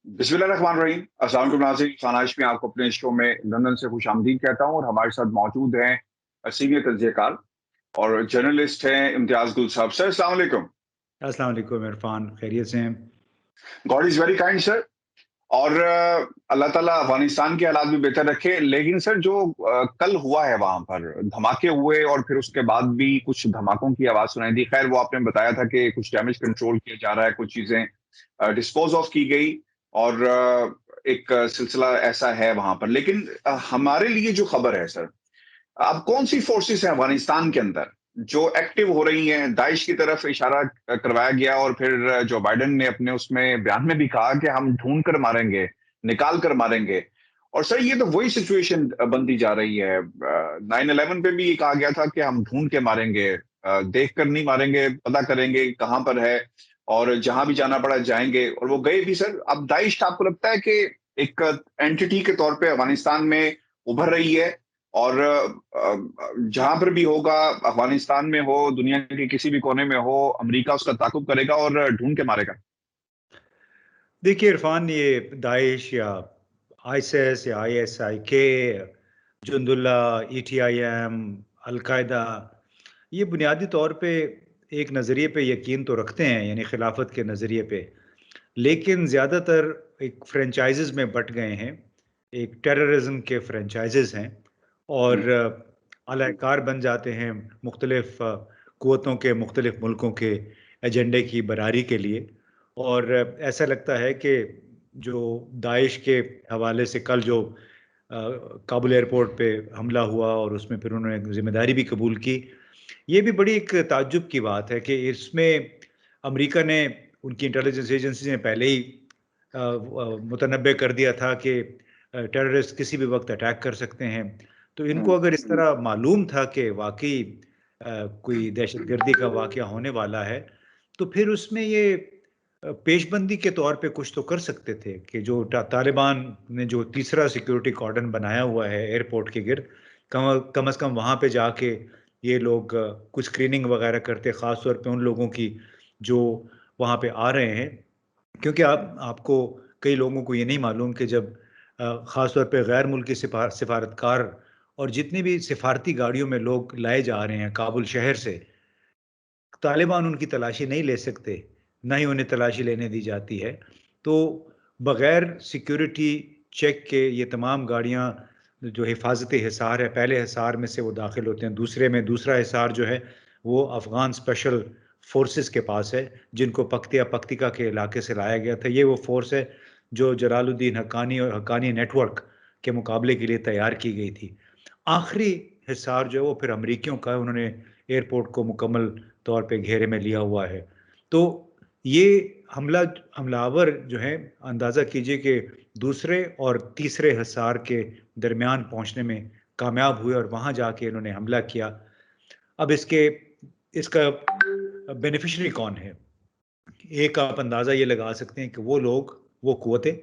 बिस्मिल्लाहिर्रहमानिर्रहीम। अस्सलाम वालेकुम नाज़रीन, खानाश में आपको अपने शो में लंदन से खुशामदीद कहता हूँ और हमारे साथ मौजूद हैं सीनियर तजज़ियाकार और जर्नलिस्ट हैं इम्तियाज़ गुल साहब। सर अस्सलाम वालेकुम। अस्सलाम वालेकुम इरफान, खैरियत से हैं? God is very kind sir. और अल्लाह ताला अफ़गानिस्तान के हालात भी बेहतर रखे। लेकिन सर जो कल हुआ है वहाँ पर धमाके हुए और फिर उसके बाद भी कुछ धमाकों की आवाज़ सुनाई दी। ख़ैर वो आपने बताया था कि कुछ डैमेज कंट्रोल किया जा रहा है, कुछ चीज़ें डिस्पोज़ ऑफ की गई और एक सिलसिला ऐसा है वहाँ पर। लेकिन हमारे लिए जो खबर है सर, अब कौन-सी फ़ोर्सेस हैं अफ़गानिस्तान के अंदर, जो एक्टिव हो रही हैं? दाइश की तरफ इशारा करवाया गया और फिर जो बाइडेन ने अपने उसमें बयान में भी कहा कि हम ढूँढ कर मारेंगे, निकाल कर मारेंगे। और सर ये तो वही सिचुएशन बनती जा रही है। 9/11 पे भी ये कहा गया था कि हम ढूँढ के मारेंगे, देख कर नहीं मारेंगे, पता करेंगे कहाँ पर है और जहाँ भी जाना पड़ा जाएँगे और वो गए भी सर। अब दाइश का आपको लगता है कि एक एंटिटी के तौर पे अफ़गानिस्तान में उभर रही है और जहाँ पर भी होगा, अफ़गानिस्तान में हो, दुनिया के किसी भी कोने में हो, अमेरिका उसका ताक़ुब करेगा और ढूँढ के मारेगा। देखिए इरफान, ये दाइश या आईएसआईएस या आईएसआईके, जुंदुल्ला, ईटीआईएम, अल-कायदा, ये बुनियादी तौर पे एक नज़रिए पे यकीन तो रखते हैं, यानी खिलाफत के नज़रिए पे, लेकिन ज़्यादातर एक फ्रेंचाइज़ेज़ में बँट गए हैं। एक टेररिज़्म के फ्रेंचाइज़ेज़ हैं हुँ, और अलाकार बन जाते हैं मुख्तलिफ़ क़ुव्वतों के, मुख्तलिफ़ मुल्कों के एजेंडे की बरारी के लिए। और ऐसा लगता है कि जो दाइश के हवाले से कल जो काबुल एयरपोर्ट पे हमला हुआ और उसमें फिर उन्होंने ज़िम्मेदारी भी कबूल की, ये भी बड़ी एक ताज्जुब की बात है कि इसमें अमेरिका ने, उनकी इंटेलिजेंस एजेंसी ने पहले ही मुतनब्बे कर दिया था कि टेररिस्ट किसी भी वक़्त अटैक कर सकते हैं। तो हुँ, इनको अगर इस तरह मालूम था कि वाक़ई कोई दहशतगर्दी का वाक़या होने वाला है, तो फिर उसमें ये पेशबंदी के तौर पे कुछ तो कर सकते थे कि जो तालिबान ने जो तीसरा सिक्योरिटी कॉर्डन बनाया हुआ है एयरपोर्ट के गिर्द, कम से कम वहाँ पे जाके ये लोग कुछ स्क्रीनिंग वगैरह करते, ख़ास तौर पे उन लोगों की जो वहाँ पे आ रहे हैं। क्योंकि आपको कई लोगों को ये नहीं मालूम कि जब ख़ास तौर पे गैर मुल्की सिफारतकार और जितनी भी सिफारती गाड़ियों में लोग लाए जा रहे हैं काबुल शहर से, तालिबान उनकी तलाशी नहीं ले सकते, ना ही उन्हें तलाशी लेने दी जाती है। तो बग़ैर सिक्योरिटी चेक के ये तमाम गाड़ियाँ जो हिफ़ाज़ती हिसार है, पहले हिसार में से वो दाखिल होते हैं, दूसरे में दूसरा हिसार जो है वो अफ़गान स्पेशल फ़ोर्सेस के पास है, जिनको पक्तिका के इलाके से लाया गया था। ये वो फ़ोर्स है जो जलालुद्दीन हक्कानी और हक्कानी नेटवर्क के मुकाबले के लिए तैयार की गई थी। आखिरी हिसार जो है वो फिर अमरीकियों का है, उन्होंने एयरपोर्ट को मुकम्मल तौर पे घेरे में लिया हुआ है। तो ये हमलावर जो हैं, अंदाज़ा कीजिए कि दूसरे और तीसरे हिसार के दरमियान पहुँचने में कामयाब हुए और वहाँ जाके इन्होंने हमला किया। अब इसका बेनिफिशियरी कौन है? एक आप अंदाज़ा ये लगा सकते हैं कि वो लोग, वो क़ुव्वतें,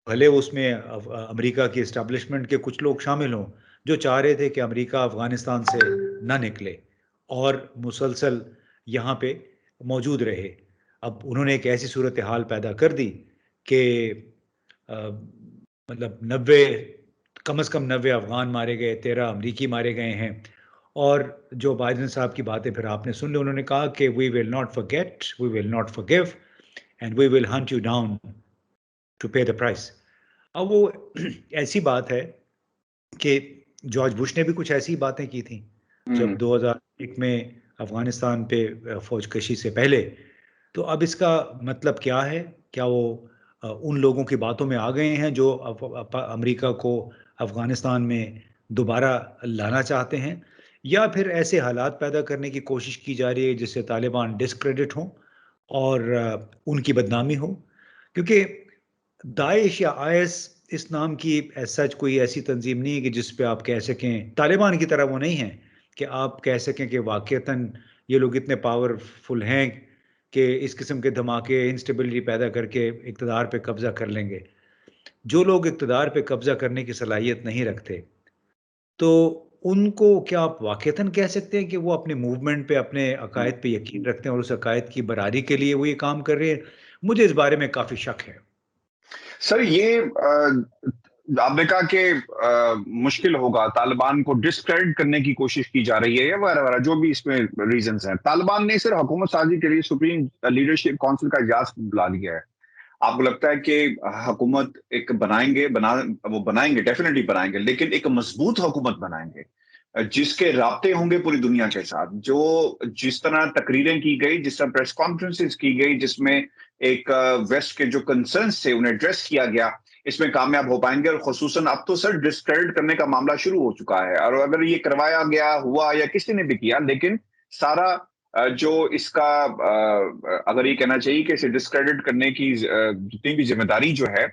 भले उसमें अमेरिका की एस्टेब्लिशमेंट के कुछ लोग शामिल हों, जो चाह रहे थे कि अमेरिका अफ़गानिस्तान से ना निकले और मुसलसल यहाँ पे मौजूद रहे। अब उन्होंने एक ऐसी सूरत-ए-हाल पैदा कर दी कि मतलब 90, कम से कम 90 अफ़गान मारे गए, 13 अमरीकी मारे गए हैं। और जो बाइडेन साहब की बातें फिर आपने सुन ली, उन्होंने कहा कि we will not forget, we will not forgive and we will hunt you down to pay the price. अब वो ऐसी बात है कि जॉर्ज बुश ने भी कुछ ऐसी बातें की थी, जब हुँ। 2001 में अफ़गानिस्तान पे फ़ौज कशी से पहले। तो अब इसका मतलब क्या है? क्या वो उन लोगों की बातों में आ गए हैं जो अमेरिका को अफ़गानिस्तान में दोबारा लाना चाहते हैं? या फिर ऐसे हालात पैदा करने की कोशिश की जा रही है जिससे तालिबान डिस्क्रेडिट हों और उनकी बदनामी हो? क्योंकि दाइश या आईएस इस नाम की एज़ सच कोई ऐसी तंज़ीम नहीं है कि जिस पे आप कह सकें, तालिबान की तरह वो नहीं है कि आप कह सकें कि वाक़ईतन ये लोग इतने पावरफुल हैं कि इस किस्म के धमाके, इंस्टेबिलिटी पैदा करके इक़्तिदार पे कब्ज़ा कर लेंगे। जो लोग इक़्तिदार पे कब्ज़ा करने की सलाहियत नहीं रखते, तो उनको क्या आप वाक़ईतन कह सकते हैं कि वो अपने मूवमेंट पे, अपने अकायद पे यकीन रखते हैं और उस अकायद की बरारी के लिए वो ये काम कर रहे हैं? मुझे इस बारे में काफ़ी शक है। सर ये आपने कहा कि मुश्किल होगा, तालिबान को डिस्क्रेडिट करने की कोशिश की जा रही है या वगैरह वगैरह, जो भी इसमें रीजंस हैं। तालिबान ने सिर्फ हुकूमत साजी के लिए सुप्रीम लीडरशिप काउंसिल का इजलास बुला लिया है। आपको लगता है कि हुकूमत एक वो बनाएंगे, डेफिनेटली बनाएंगे, लेकिन एक मजबूत हुकूमत बनाएंगे जिसके राब्ते होंगे पूरी दुनिया के साथ, जो जिस तरह तकरीरें की गई, जिस तरह प्रेस कॉन्फ्रेंसेस की गई, जिसमें एक वेस्ट के जो कंसर्न्स थे उन्हें एड्रेस किया गया, इसमें कामयाब हो पाएंगे। और खुसूसन अब तो सर डिस्क्रेडिट करने का मामला शुरू हो चुका है, और अगर ये करवाया गया हुआ या किसी ने भी किया, लेकिन सारा जो इसका अगर ये कहना चाहिए कि इसे डिस्क्रेडिट करने की जितनी भी जिम्मेदारी जो है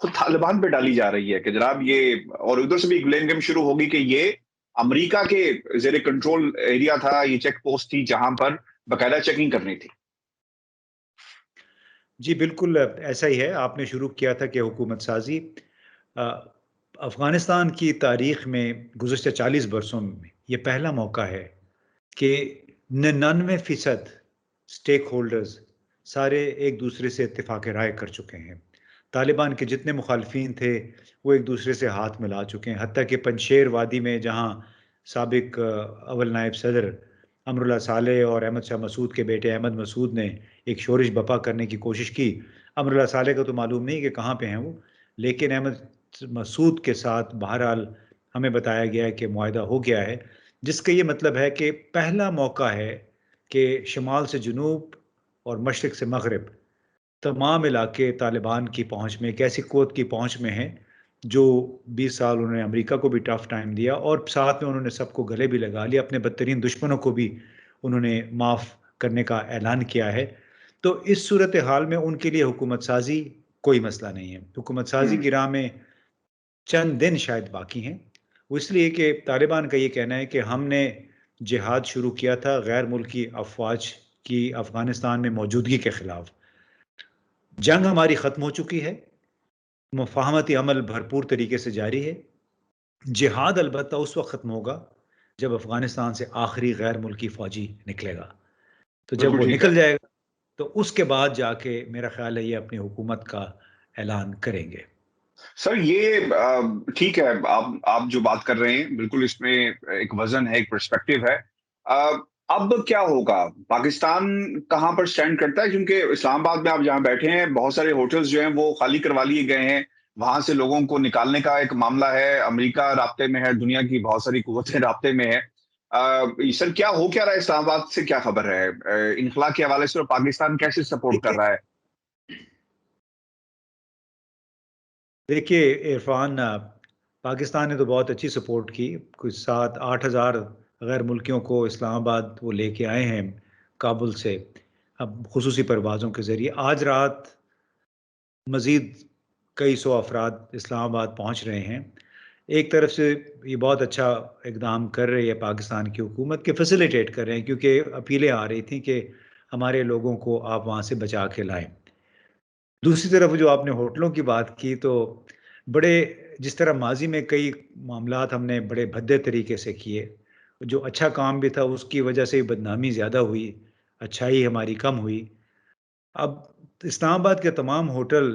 खुद तालिबान पे डाली जा रही है कि जनाब ये, और उधर से भी ब्लेम गेम शुरू होगी कि ये अमेरिका के जेर कंट्रोल एरिया था, ये चेक पोस्ट थी जहां पर बकायदा चेकिंग करनी थी। जी बिल्कुल, ऐसा ही है। आपने शुरू किया था कि हुकूमत साजी अफ़गानिस्तान की तारीख़ में गुज़श्ता 40 बरसों में ये पहला मौका है कि 99% स्टेक होल्डर्स सारे एक दूसरे से इत्तेफ़ाक़ राय कर चुके हैं। तालिबान के जितने मुखालफिन थे वो एक दूसरे से हाथ मिला चुके हैं, हत्ता कि पंजशेर वादी में जहाँ साबिक अव्वल नायब सदर अमरुल्लाह सालेह और अहमद शाह मसूद के बेटे अहमद मसूद ने एक शोरिश बपा करने की कोशिश की। अमरुल्लाह सालेह का तो मालूम नहीं कि कहाँ पे हैं वो, लेकिन अहमद मसूद के साथ बहरहाल हमें बताया गया है कि मुआहदा हो गया है, जिसका ये मतलब है कि पहला मौका है कि शुमाल से जनूब और मशरिक़ से मग़रिब तमाम इलाके तालिबान की पहुँच में, एक ऐसी क़ुव्वत की पहुँच में हैं, जो 20 साल उन्होंने अमेरिका को भी टफ़ टाइम दिया और साथ में उन्होंने सबको गले भी लगा लिया, अपने बदतरीन दुश्मनों को भी उन्होंने माफ़ करने का ऐलान किया है। तो इस सूरत हाल में उनके लिए हुकूमत साज़ी कोई मसला नहीं है। हुकूमत साज़ी की राह में चंद दिन शायद बाकी हैं। वो इसलिए कि तालिबान का ये कहना है कि हमने जिहाद शुरू किया था गैर मुल्की अफ़वाज की अफ़गानिस्तान में मौजूदगी के ख़िलाफ़। जंग हमारी ख़त्म हो चुकी है, मुफ़ाहमती अमल भरपूर तरीके से जारी है। जिहाद अलबत्ता उस वक़्त ख़त्म होगा जब अफ़गानिस्तान से आखिरी गैर मुल्की फ़ौजी निकलेगा। तो जब बिल्कुल वो ठीक है निकल जाएगा तो उसके बाद जाके मेरा ख़्याल है ये अपनी हुकूमत का ऐलान करेंगे। सर। ये ठीक है, आप जो बात कर रहे हैं बिल्कुल इसमें एक वजन है, एक पर्सपेक्टिव है। अ, अब क्या होगा, पाकिस्तान कहाँ पर स्टैंड करता है, क्योंकि इस्लामाबाद में आप जहाँ बैठे हैं बहुत सारे होटल्स जो हैं वो खाली करवा लिए गए हैं, वहां से लोगों को निकालने का एक मामला है, अमेरिका राब्ते में है, दुनिया की बहुत सारी कुव्वतें राब्ते में है। सर क्या हो क्या रहा है, इस्लामाबाद से क्या खबर है इनखला के हवाले से, और पाकिस्तान कैसे सपोर्ट कर देखिए रहा है? देखिए इरफ़ान, पाकिस्तान ने तो बहुत अच्छी सपोर्ट की। कुछ 7-8 हज़ार गैर मुल्कियों को इस्लामाबाद वो लेके आए हैं काबुल से, अब खुसूसी परवाज़ों के ज़रिए। आज रात मज़ीद कई सौ अफराद इस्लामाबाद पहुँच रहे हैं। एक तरफ से ये बहुत अच्छा इक़दाम कर रही है पाकिस्तान की हुकूमत कि फ़ैसिलिटेट कर रहे हैं, क्योंकि अपीलें आ रही थी कि हमारे लोगों को आप वहाँ से बचा के लाएँ। दूसरी तरफ जो आपने होटलों की बात की, तो बड़े जिस तरह माज़ी में कई मामलात हमने बड़े भद्दे तरीके से किए, जो अच्छा काम भी था उसकी वजह से बदनामी ज़्यादा हुई, अच्छाई हमारी कम हुई। अब इस्लामाबाद के तमाम होटल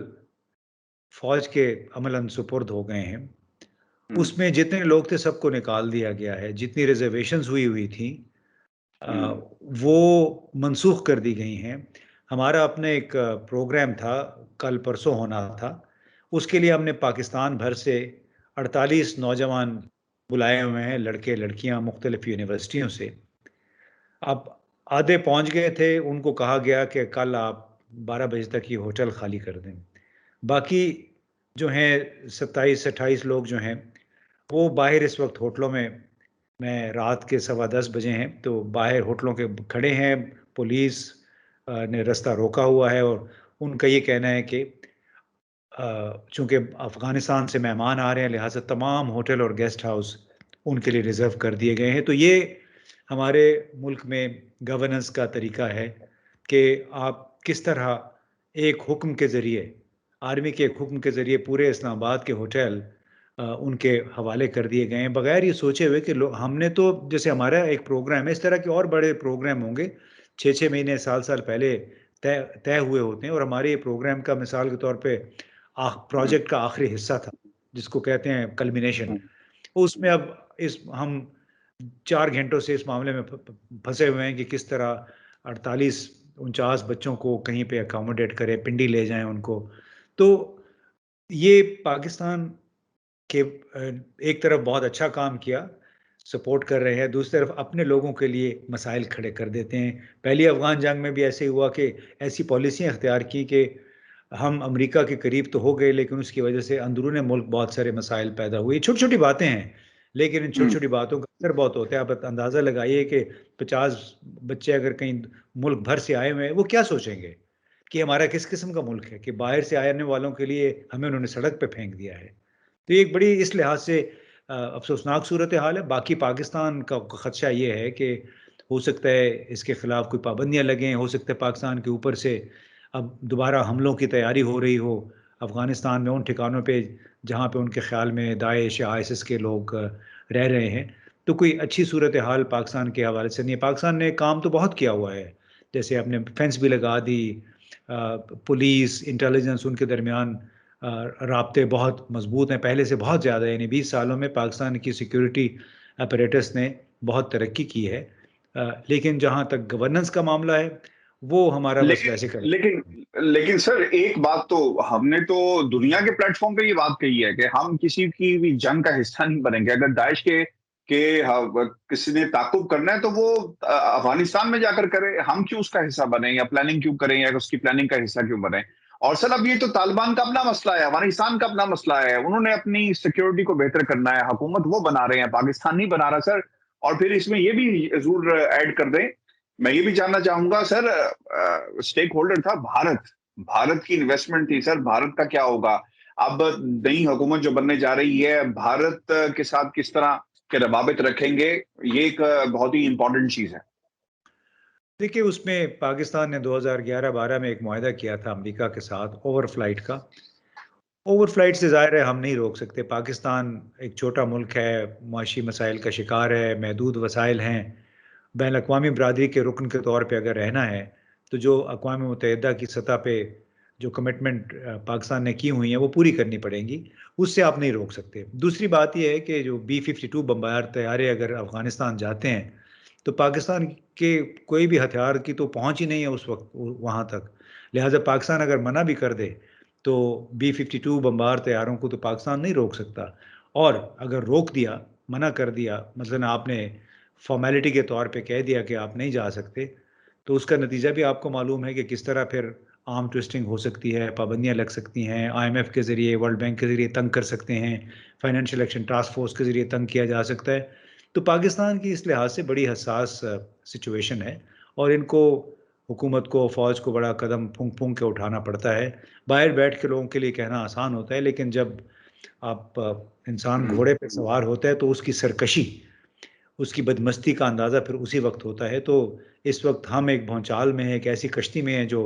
फ़ौज के अमलन सुपुर्द हो गए हैं। हम्म। उसमें जितने लोग थे सबको निकाल दिया गया है, जितनी रिज़र्वेशंस हुई हुई थी अ, हम्म। वो मनसूख कर दी गई हैं। हमारा अपना एक प्रोग्राम था, कल परसों होना था, उसके लिए हमने पाकिस्तान भर से 48 नौजवान बुलाए हुए हैं, लड़के-लड़कियाँ मुख्तलिफ़ यूनिवर्सिटियों से। अब आधे पहुँच गए थे, उनको कहा गया कि कल आप 12 बजे तक ये होटल खाली कर दें। बाकी जो हैं 27-28 लोग जो हैं, वो बाहर इस वक़्त होटलों में, मैं रात के 10:15 बजे हैं, तो बाहर होटलों के खड़े हैं, पुलिस ने रास्ता रोका हुआ है और उनका ये कहना है कि चूँकि अफ़गानिस्तान से मेहमान आ रहे हैं, लिहाज़ा तमाम होटल और गेस्ट हाउस उनके लिए रिज़र्व कर दिए गए हैं। तो ये हमारे मुल्क में गवर्नेंस का तरीका है कि आप किस तरह एक हुक्म के ज़रिए, आर्मी के एक हुक्म के ज़रिए पूरे इस्लामाबाद के होटल उनके हवाले कर दिए गए हैं, बगैर ये सोचे हुए कि लो हमने तो, जैसे हमारा एक प्रोग्राम है, इस तरह के और बड़े प्रोग्राम होंगे, 6-6 महीने, साल-साल पहले तय तय हुए होते हैं, और हमारे ये प्रोग्राम का मिसाल के तौर पे प्रोजेक्ट का आखिरी हिस्सा था, जिसको कहते हैं कल्मिनेशन। उसमें अब हम 4 घंटों से इस मामले में फंसे हुए हैं कि किस तरह 48-49 बच्चों को कहीं पे अकोमोडेट करें, पिंडी ले जाएं उनको। तो ये पाकिस्तान के एक तरफ बहुत अच्छा काम किया, सपोर्ट कर रहे हैं, दूसरी तरफ अपने लोगों के लिए मसाइल खड़े कर देते हैं। पहली अफ़गान जंग में भी ऐसे ही हुआ कि ऐसी पॉलिसियाँ अख्तियार की कि हम अमेरिका के करीब तो हो गए, लेकिन उसकी वजह से अंदरूनी मुल्क बहुत सारे मसाइल पैदा हुए। छोटी-छोटी बातें हैं, लेकिन इन छोटी-छोटी बातों का असर बहुत होता है। आप अंदाज़ा लगाइए कि 50 बच्चे अगर कहीं मुल्क भर से आए हुए हैं, वो क्या सोचेंगे कि हमारा किस किस्म का मुल्क है कि बाहर से आने वालों के लिए हमें उन्होंने सड़क पे फेंक दिया है। तो ये एक बड़ी इस लिहाज से अफसोसनाक सूरत हाल है। बाकी पाकिस्तान का खदशा ये है कि हो सकता है इसके खिलाफ कोई पाबंदियां लगें, हो सकता है पाकिस्तान के ऊपर से अब दोबारा हमलों की तैयारी हो रही हो अफगानिस्तान में उन ठिकानों पे जहाँ पे उनके ख्याल में दाइश या आईएसआईएस के लोग रह रहे हैं। तो कोई अच्छी सूरत हाल पाकिस्तान के हवाले से नहीं है। पाकिस्तान ने काम तो बहुत किया हुआ है, जैसे आपने फेंस भी लगा दी, पुलिस इंटेलिजेंस उनके दरमियान राब्ते बहुत मजबूत हैं पहले से बहुत ज़्यादा, यानी 20 सालों में पाकिस्तान की सिक्योरिटी अपरेटस ने बहुत तरक्की की है। लेकिन जहाँ तक गवर्नेंस का मामला है, वो हमारा बस लेकिन वैसे का लेकिन लेकिन सर, एक बात तो हमने तो दुनिया के प्लेटफॉर्म पे ये बात कही है कि हम किसी की भी जंग का हिस्सा नहीं बनेंगे। अगर दाइश किसी ने ताकुब करना है तो वो अफगानिस्तान में जाकर करे, हम क्यों उसका हिस्सा बने या प्लानिंग क्यों करें या उसकी प्लानिंग का हिस्सा क्यों बने। और सर, अब ये तो तालिबान का अपना मसला है, अफगानिस्तान का अपना मसला है, उन्होंने अपनी सिक्योरिटी को बेहतर करना है, हुकूमत वो बना रहे हैं, पाकिस्तान नहीं बना रहा सर। और फिर इसमें ये भी जरूर ऐड कर दें, मैं ये भी जानना चाहूंगा सर, स्टेक होल्डर था भारत, भारत की इन्वेस्टमेंट थी सर, भारत का क्या होगा। अब नई हुकूमत जो बनने जा रही है, भारत के साथ किस तरह के रवाबित रखेंगे, ये एक बहुत ही इंपॉर्टेंट चीज है। देखिए, उसमें पाकिस्तान ने 2011-12 में एक मुआहदा किया था अमेरिका के साथ ओवरफ्लाइट का। ओवरफ्लाइट से ज़ाहिर है हम नहीं रोक सकते। पाकिस्तान एक छोटा मुल्क है, मुआशी मसाइल का शिकार है, महदूद वसाइल हैं। बैन अवी बरदरी के रुकन के तौर पे अगर रहना है, तो जो अक़वाम मुत्तहिदा की सतह पे जो कमिटमेंट पाकिस्तान ने की हुई हैं, वो पूरी करनी पड़ेंगी, उससे आप नहीं रोक सकते। दूसरी बात ये है कि जो B-52 बम्बार तैयारे अगर अफ़गानिस्तान जाते हैं, तो पाकिस्तान के कोई भी हथियार की तो पहुँच ही नहीं है उस वक़्त वहाँ तक। लिहाज़ा पाकिस्तान अगर मना भी कर दे, तो B-52 बम्बार तैयारों को तो पाकिस्तान नहीं रोक सकता। और अगर रोक दिया, मना कर दिया, मसलन आपने फ़ॉर्मेलिटी के तौर पे कह दिया कि आप नहीं जा सकते, तो उसका नतीजा भी आपको मालूम है कि किस तरह फिर आर्म ट्विस्टिंग हो सकती है, पाबंदियाँ लग सकती हैं, IMF के ज़रिए, वर्ल्ड बैंक के ज़रिए तंग कर सकते हैं, फाइनेंशियल एक्शन टास्क फोर्स के ज़रिए तंग किया जा सकता है। तो पाकिस्तान की इस लिहाज से बड़ी हसास सिचुएशन है और इनको हुकूमत को, फ़ौज को बड़ा कदम फूँक-फूँक के उठाना पड़ता है। बाहर बैठ के लोगों के लिए कहना आसान होता है, लेकिन जब आप इंसान घोड़े पे सवार होता है, तो उसकी सरकशी, उसकी बदमस्ती का अंदाज़ा फिर उसी वक़्त होता है। तो इस वक़्त हम एक भौचाल में हैं, एक ऐसी कश्ती में हैं जो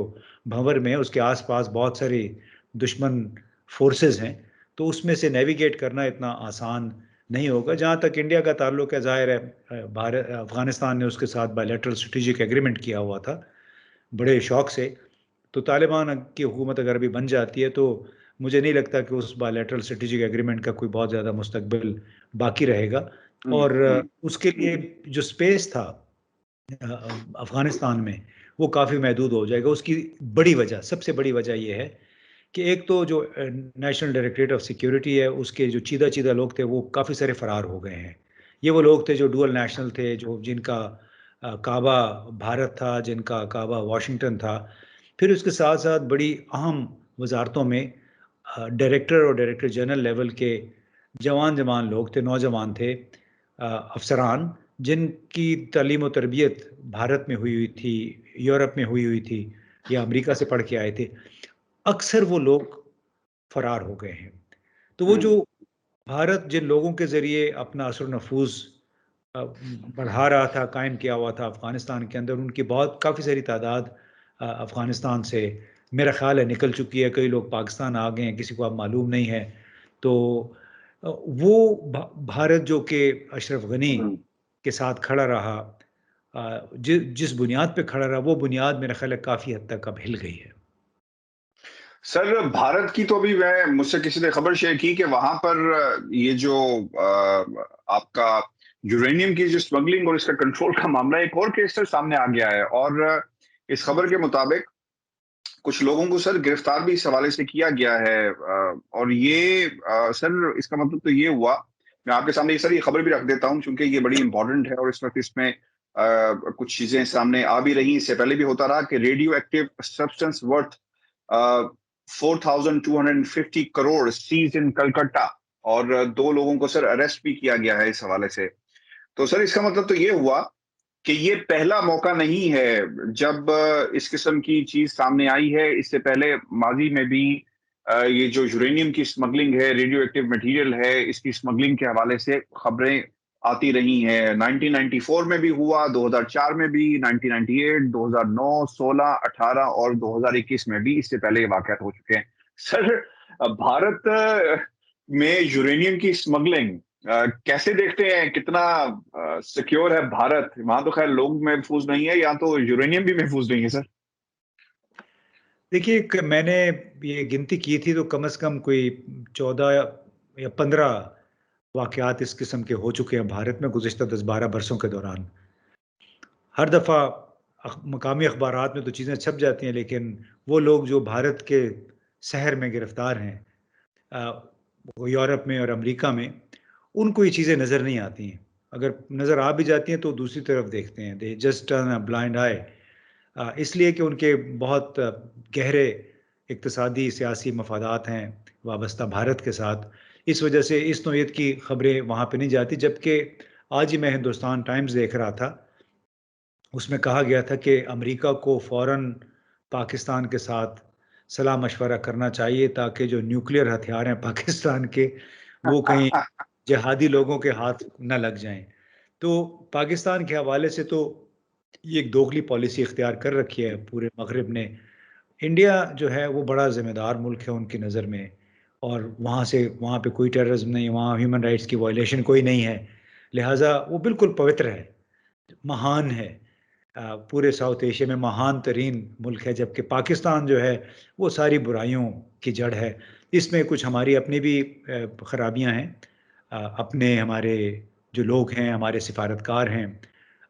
भंवर में है, उसके आस-पास बहुत सारी दुश्मन फ़ोर्सेस हैं, तो उसमें से नेविगेट करना इतना आसान नहीं होगा। जहाँ तक इंडिया का ताल्लुक है, ज़ाहिर है अफ़गानिस्तान ने उसके साथ बायलैटरल स्ट्रेटेजिक एग्रीमेंट किया हुआ था, बड़े शौक से। तो तालिबान की हुकूमत अगर अभी बन जाती है, तो मुझे नहीं लगता कि उस बायलैटरल स्ट्रेटेजिक एग्रीमेंट का कोई बहुत ज़्यादा मुस्तकबिल बाकी रहेगा। और उसके लिए जो स्पेस था अफ़गानिस्तान में, वो काफ़ी महदूद हो जाएगा। उसकी बड़ी वजह, सबसे बड़ी वजह ये है कि एक तो जो नेशनल डायरेक्टरेट ऑफ सिक्योरिटी है, उसके जो चीदा-चीदा लोग थे, वो काफ़ी सारे फ़रार हो गए हैं। ये वो लोग थे जो डुअल नेशनल थे, जो जिनका काबा भारत था, जिनका काबा वाशिंगटन था। फिर उसके साथ-साथ बड़ी अहम वज़ारतों में डायरेक्टर और डायरेक्टर जनरल लेवल के जवान-जवान लोग थे, नौजवान थे, अफ़सरान, जिनकी तालीम और तरबियत भारत में हुई हुई थी, यूरोप में हुई हुई थी या अमेरिका से पढ़ के आए थे। अक्सर वो लोग फ़रार हो गए हैं। तो वो जो भारत जिन लोगों के ज़रिए अपना असर नफूज़ बढ़ा रहा था, कायम किया हुआ था अफ़गानिस्तान के अंदर, उनकी बहुत काफ़ी सारी तादाद अफ़गानिस्तान से मेरा ख़्याल है निकल चुकी है। कई लोग पाकिस्तान आ गए हैं, किसी को अब मालूम नहीं है। तो वो भारत जो कि अशरफ गनी के साथ खड़ा रहा, जिस बुनियाद पे खड़ा रहा, वो बुनियाद मेरा ख़्याल है काफ़ी हद तक अब हिल गई है। सर भारत की तो अभी मैं मुझसे किसी ने खबर शेयर की कि वहां पर ये जो आपका यूरेनियम की जो स्मगलिंग और इसका कंट्रोल का मामला, एक और केस सर सामने आ गया है। और इस खबर के मुताबिक कुछ लोगों को सर गिरफ्तार भी इस हवाले से किया गया है। और ये सर इसका मतलब तो ये हुआ, मैं आपके सामने ये सर ये खबर भी रख देता हूँ क्योंकि ये बड़ी इंपॉर्टेंट है और इस वक्त इसमें कुछ चीजें सामने आ भी रही। इससे पहले भी होता रहा कि radioactive substance worth 4,250 crore seize in Calcutta, और दो लोगों को सर अरेस्ट भी किया गया है इस हवाले से। तो सर इसका मतलब तो ये हुआ कि ये पहला मौका नहीं है जब इस किस्म की चीज सामने आई है। इससे पहले माजी में भी ये जो यूरेनियम की स्मगलिंग है, रेडियो एक्टिव मटेरियल है, इसकी स्मगलिंग के हवाले से खबरें आती रही हैं। 1994 में भी हुआ, 2004 में भी, 1998, 2009, 16, 18 और 2021 में भी इससे पहले ये वाकयात हो चुके हैं। सर भारत में यूरेनियम की स्मगलिंग कैसे देखते हैं? कितना सिक्योर है भारत? वहां तो खैर लोग महफूज नहीं है, या तो यूरेनियम भी महफूज नहीं है सर। देखिए, मैंने ये गिनती की थी तो कम से कम कोई 14 या 15 वाकयात इस किस्म के हो चुके हैं भारत में गुज़िश्ता 10-12 बरसों के दौरान। हर दफ़ा मकामी अखबारात में तो चीज़ें छप जाती हैं, लेकिन वो लोग जो भारत के शहर में गिरफ्तार हैं, वो यूरोप में और अमेरिका में, उनको ये चीज़ें नज़र नहीं आती हैं। अगर नज़र आ भी जाती हैं तो दूसरी तरफ देखते हैं, they just turn a blind eye. इसलिए कि उनके बहुत गहरे इक़्तिसादी सियासी मफ़ादात हैं वाबस्ता भारत के साथ। इस वजह से इस नौइयत की खबरें वहाँ पे नहीं जाती। जबकि आज ही मैं हिंदुस्तान टाइम्स देख रहा था, उसमें कहा गया था कि अमेरिका को फ़ौरन पाकिस्तान के साथ सलाह-मशवरा करना चाहिए ताकि जो न्यूक्लियर हथियार हैं पाकिस्तान के, वो कहीं जिहादी लोगों के हाथ ना लग जाएँ। तो पाकिस्तान के हवाले से तो ये एक दोगली पॉलिसी इख्तियार कर रखी है पूरे मग़रिब ने। इंडिया जो है वो बड़ा ज़िम्मेदार मुल्क है उनकी नज़र में, और वहाँ पे कोई टेररिज़्म नहीं, वहाँ ह्यूमन राइट्स की वायलेशन कोई नहीं है। लिहाज़ा वो बिल्कुल पवित्र है, महान है। पूरे साउथ एशिया में महान तरीन मुल्क है, जबकि पाकिस्तान जो है वो सारी बुराइयों की जड़ है। इसमें कुछ हमारी अपनी भी खराबियाँ हैं। अपने हमारे जो लोग हैं, हमारे सिफारतकार हैं,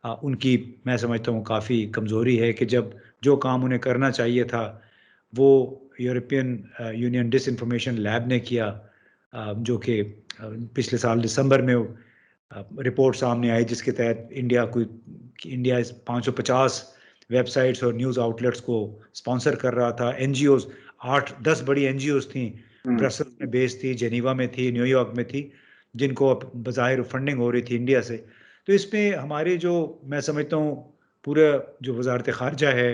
उनकी मैं समझता हूँ काफ़ी कमज़ोरी है कि जब जो काम उन्हें करना चाहिए था, वो यूरोपियन यूनियन डिसइन्फॉर्मेशन लैब ने किया, जो कि पिछले साल दिसंबर में रिपोर्ट सामने आई जिसके तहत इंडिया इस 550 वेबसाइट्स और न्यूज़ आउटलेट्स को स्पॉन्सर कर रहा था। एनजीओज़ 8-10 बड़ी एनजीओज़ थी, हम्म। ब्रसेल्स में बेस्ड थी, जेनीवा में थी, न्यूयॉर्क में थी, जिनको अब बज़ाहिर फंडिंग हो रही थी इंडिया से। तो इसमें हमारे जो मैं समझता हूँ पूरा जो वज़ारत ख़ारिजा है,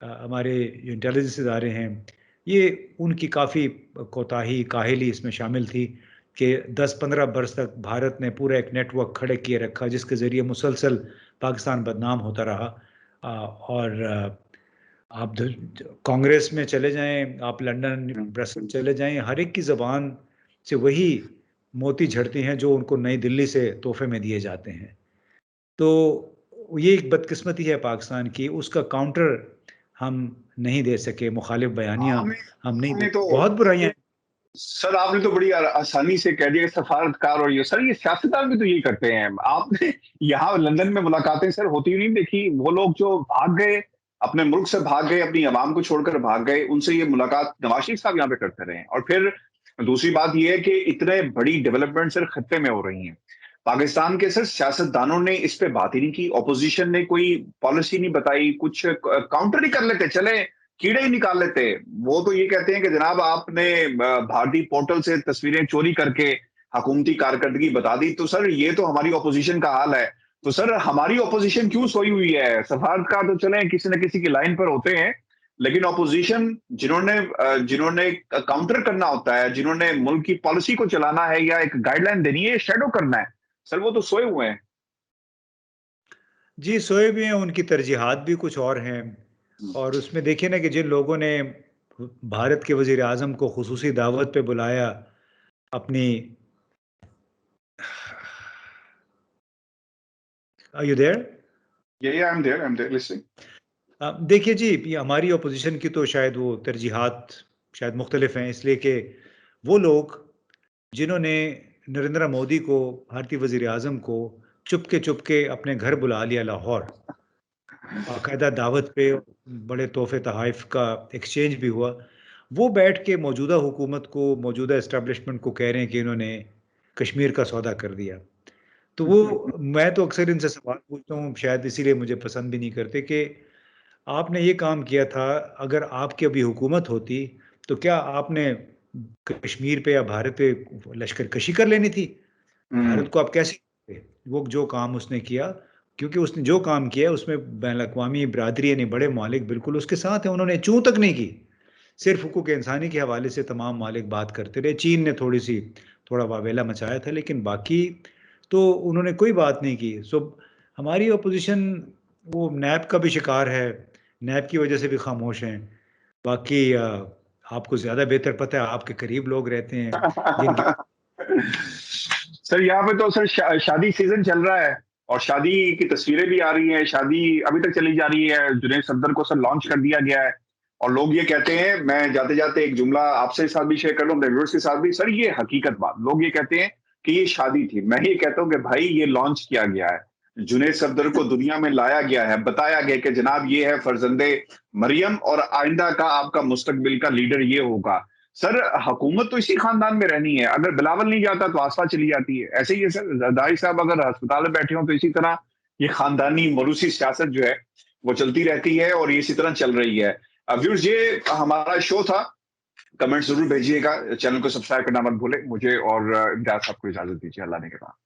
हमारे जो इंटेलिजेंस इदारे हैं, ये उनकी काफ़ी कोताही, काहिली इसमें शामिल थी कि 10-15 बरस तक भारत ने पूरा एक नेटवर्क खड़े किए रखा जिसके ज़रिए मुसलसल पाकिस्तान बदनाम होता रहा। और आप कांग्रेस में चले जाएँ, आप लंदन, हम्म। ब्रसेल्स चले जाएँ, हर एक की ज़बान से वही मोती झड़ते हैं जो उनको नई दिल्ली से तोहफ़े में दिए जाते हैं। तो ये एक बदकिस्मती है पाकिस्तान की, उसका काउंटर हम नहीं दे सके, मुखालिफ बयानियाँ आपने हम नहीं आपने दे, तो बहुत बुराइयाँ हैं। सर आपने तो बड़ी आसानी से कह दिया सफारतकार, और ये सर ये सियासतदान भी तो यही करते हैं। आपने यहाँ लंदन में मुलाकातें सर होती हुई नहीं देखी? वो लोग जो भाग गए, अपने मुल्क से भाग गए, अपनी आवाम को छोड़कर भाग गए, उनसे ये मुलाकात नवाज शरीफ साहब यहाँ पे करते रहे। और फिर दूसरी बात ये है कि इतने बड़ी डेवलपमेंट सर खत्ते में हो रही हैं, पाकिस्तान के सर सियासतदानों ने इस पे बात ही नहीं की, ऑपोजिशन ने कोई पॉलिसी नहीं बताई, कुछ काउंटर ही कर लेते चले, कीड़े ही निकाल लेते। वो तो ये कहते हैं कि जनाब आपने भारतीय पोर्टल से तस्वीरें चोरी करके हुकूमती कारकर्दगी बता दी। तो सर ये तो हमारी ऑपोजिशन का हाल है। तो सर हमारी ऑपोजिशन क्यों सोई हुई है? सफारतकार तो चले किसी न किसी की लाइन पर होते हैं, लेकिन ऑपोजिशन जिन्होंने जिन्होंने काउंटर करना होता है, जिन्होंने मुल्क की पॉलिसी को चलाना है या एक गाइडलाइन देनी है, शैडो करना है, सर वो तो सोए हुए हैं। जी, सोए भी हैं, उनकी तरजीहात भी कुछ और हैं। और उसमें देखिए ना कि जिन लोगों ने भारत के वज़ीर-ए-आज़म को ख़ुसूसी दावत पे बुलाया अपनी are you there? Yeah, I'm there, I'm there, listening. देखिए जी, ये हमारी ऑपोज़िशन की तो शायद वो तरजीहात शायद मुख्तलिफ हैं, इसलिए कि वो लोग जिन्होंने नरेंद्र मोदी को, भारतीय वज़ीर-ए-आज़म को चुपके-चुपके अपने घर बुला लिया लाहौर, बाकायदा दावत पे बड़े तोहफ़े-तोहाइफ़ का एक्सचेंज भी हुआ। वो बैठ के मौजूदा हुकूमत को, मौजूदा एस्टेब्लिशमेंट को कह रहे हैं कि इन्होंने कश्मीर का सौदा कर दिया। तो वो मैं तो अक्सर इनसे सवाल पूछता हूँ, शायद इसीलिए मुझे पसंद भी नहीं करते कि आपने ये काम किया था, अगर आपकी अभी हुकूमत होती, तो क्या आपने कश्मीर पे या भारत पे लश्करकशी कर लेनी थी? भारत हुँ, को आप कैसे वो जो काम उसने किया, क्योंकि उसने जो काम किया उसमें बैन-अल-अक़वामी बिरादरी यानी बड़े मालिक बिल्कुल उसके साथ हैं, उन्होंने चूँ तक नहीं की। सिर्फ़ हुकूक इंसानी के हवाले से तमाम मालिक बात करते रहे। चीन ने थोड़ा वावेला मचाया था, लेकिन बाकी तो उन्होंने कोई बात नहीं की। सो हमारी ऑपोज़िशन वो नैब का भी शिकार है, नैब की वज़ह से भी खामोश हैं। बाकी आपको ज़्यादा बेहतर पता है, आपके करीब लोग रहते हैं, जिनकी सर यहाँ पे तो सर शादी सीजन चल रहा है और शादी की तस्वीरें भी आ रही हैं। शादी अभी तक चली जा रही है। जुनैद सफदर को सर लॉन्च कर दिया गया है और लोग ये कहते हैं, मैं जाते-जाते एक जुमला आपसे साथ भी शेयर कर लूँ, अपने व्यूअर्स के साथ भी। सर ये हकीकत बात, लोग ये कहते हैं कि ये शादी थी। मैं ये कहता हूँ कि भाई ये लॉन्च किया गया है। जुनैद सफदर को दुनिया में लाया गया है, बताया गया कि जनाब ये है फर्जंदे मरियम और आइंदा का आपका मुस्तकबिल का लीडर ये होगा। सर हुकूमत तो इसी खानदान में रहनी है। अगर बिलावल नहीं जाता तो आसफा चली जाती है। ऐसे ही है सर, जरदारी साहब अगर अस्पताल में बैठे हों तो इसी तरह ये खानदानी मरूसी सियासत जो है वो चलती रहती है और ये इसी तरह चल रही है। व्यूअर्स, ये हमारा शो था। कमेंट जरूर भेजिएगा, चैनल को सब्सक्राइब करना मत भूलें। मुझे और इम्तियाज साहब को इजाजत दीजिए। अल्लाह ने के बाद।